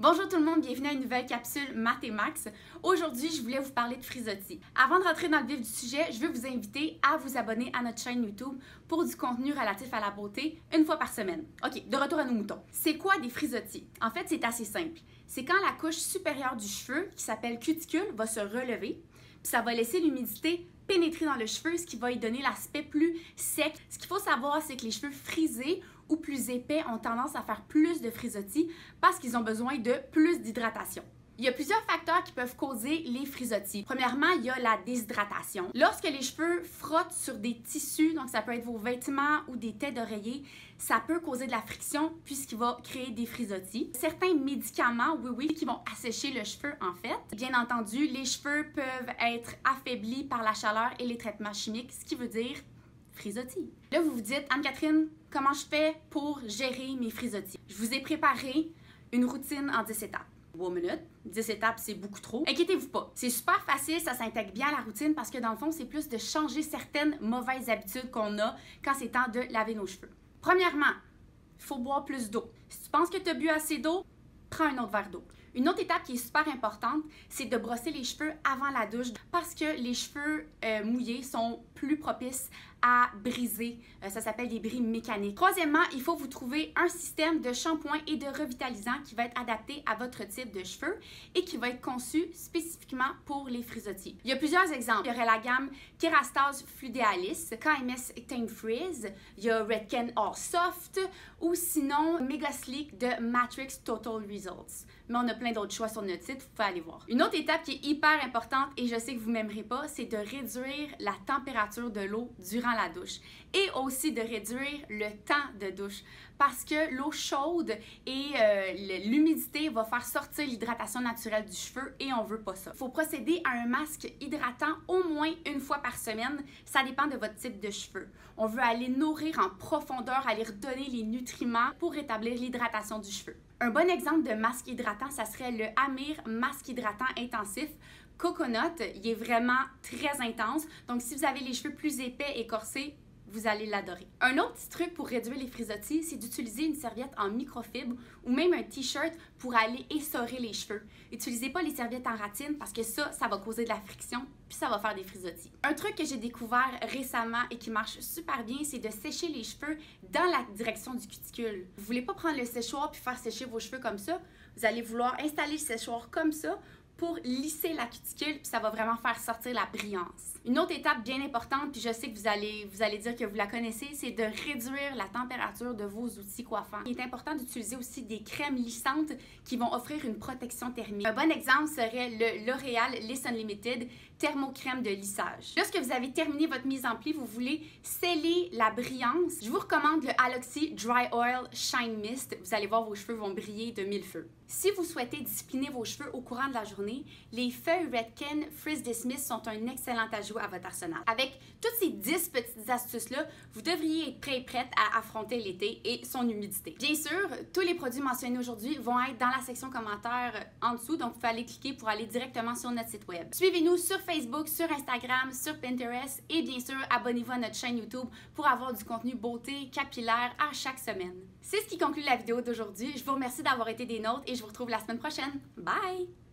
Bonjour tout le monde, bienvenue à une nouvelle capsule Math et Max. Aujourd'hui, je voulais vous parler de frisottis. Avant de rentrer dans le vif du sujet, je veux vous inviter à vous abonner à notre chaîne YouTube pour du contenu relatif à la beauté une fois par semaine. OK, de retour à nos moutons. C'est quoi des frisottis? En fait, c'est assez simple. C'est quand la couche supérieure du cheveu, qui s'appelle cuticule, va se relever, puis ça va laisser l'humidité pénétrer dans le cheveu, ce qui va y donner l'aspect plus sec. Ce qu'il faut savoir, c'est que les cheveux frisés ou plus épais ont tendance à faire plus de frisottis parce qu'ils ont besoin de plus d'hydratation. Il y a plusieurs facteurs qui peuvent causer les frisottis. Premièrement, il y a la déshydratation. Lorsque les cheveux frottent sur des tissus, donc ça peut être vos vêtements ou des têtes d'oreiller, ça peut causer de la friction puisqu'il va créer des frisottis. Certains médicaments, oui, qui vont assécher le cheveu en fait. Bien entendu, les cheveux peuvent être affaiblis par la chaleur et les traitements chimiques, ce qui veut dire frisottis. Là, vous vous dites, Anne-Catherine, comment je fais pour gérer mes frisottis? Je vous ai préparé une routine en 10 étapes. 3 minutes. 10 étapes, c'est beaucoup trop. Inquiétez-vous pas. C'est super facile, ça s'intègre bien à la routine parce que dans le fond, c'est plus de changer certaines mauvaises habitudes qu'on a quand c'est temps de laver nos cheveux. Premièrement, il faut boire plus d'eau. Si tu penses que tu as bu assez d'eau, prends un autre verre d'eau. Une autre étape qui est super importante, c'est de brosser les cheveux avant la douche parce que les cheveux mouillés sont plus propices à briser. Ça s'appelle des bris mécaniques. Troisièmement, il faut vous trouver un système de shampoing et de revitalisant qui va être adapté à votre type de cheveux et qui va être conçu spécifiquement pour les frisottis. Il y a plusieurs exemples. Il y aurait la gamme Kerastase Fluidalis, KMS Tame Frizz, il y a Redken All Soft ou sinon Mega Sleek de Matrix Total Results. Mais on a plein d'autres choix sur notre site, vous pouvez aller voir. Une autre étape qui est hyper importante et je sais que vous m'aimerez pas, c'est de réduire la température de l'eau durant la douche et aussi de réduire le temps de douche parce que l'eau chaude et l'humidité va faire sortir l'hydratation naturelle du cheveu et on veut pas ça. Il faut procéder à un masque hydratant au moins une fois par semaine, ça dépend de votre type de cheveux. On veut aller nourrir en profondeur, aller redonner les nutriments pour rétablir l'hydratation du cheveu. Un bon exemple de masque hydratant, ça serait le Amir Masque Hydratant Intensif Coconut. Il est vraiment très intense. Donc, si vous avez les cheveux plus épais et corsés, vous allez l'adorer. Un autre petit truc pour réduire les frisottis, c'est d'utiliser une serviette en microfibre ou même un t-shirt pour aller essorer les cheveux. Utilisez pas les serviettes en ratine parce que ça va causer de la friction puis ça va faire des frisottis. Un truc que j'ai découvert récemment et qui marche super bien, c'est de sécher les cheveux dans la direction du cuticule. Vous voulez pas prendre le séchoir puis faire sécher vos cheveux comme ça, vous allez vouloir installer le séchoir comme ça pour lisser la cuticule, puis ça va vraiment faire sortir la brillance. Une autre étape bien importante, puis je sais que vous allez dire que vous la connaissez, c'est de réduire la température de vos outils coiffants. Il est important d'utiliser aussi des crèmes lissantes qui vont offrir une protection thermique. Un bon exemple serait le L'Oréal Liss Unlimited thermocrème de lissage. Lorsque vous avez terminé votre mise en pli, vous voulez sceller la brillance. Je vous recommande le Aloxi Dry Oil Shine Mist. Vous allez voir, vos cheveux vont briller de mille feux. Si vous souhaitez discipliner vos cheveux au courant de la journée, les feuilles Redken Frizz Dismiss sont un excellent ajout à votre arsenal. Avec toutes ces 10 petites astuces-là, vous devriez être prêt et prête à affronter l'été et son humidité. Bien sûr, tous les produits mentionnés aujourd'hui vont être dans la section commentaires en dessous, donc vous pouvez aller cliquer pour aller directement sur notre site web. Suivez-nous sur Facebook, sur Instagram, sur Pinterest et bien sûr, abonnez-vous à notre chaîne YouTube pour avoir du contenu beauté capillaire à chaque semaine. C'est ce qui conclut la vidéo d'aujourd'hui. Je vous remercie d'avoir été des nôtres et je vous retrouve la semaine prochaine. Bye!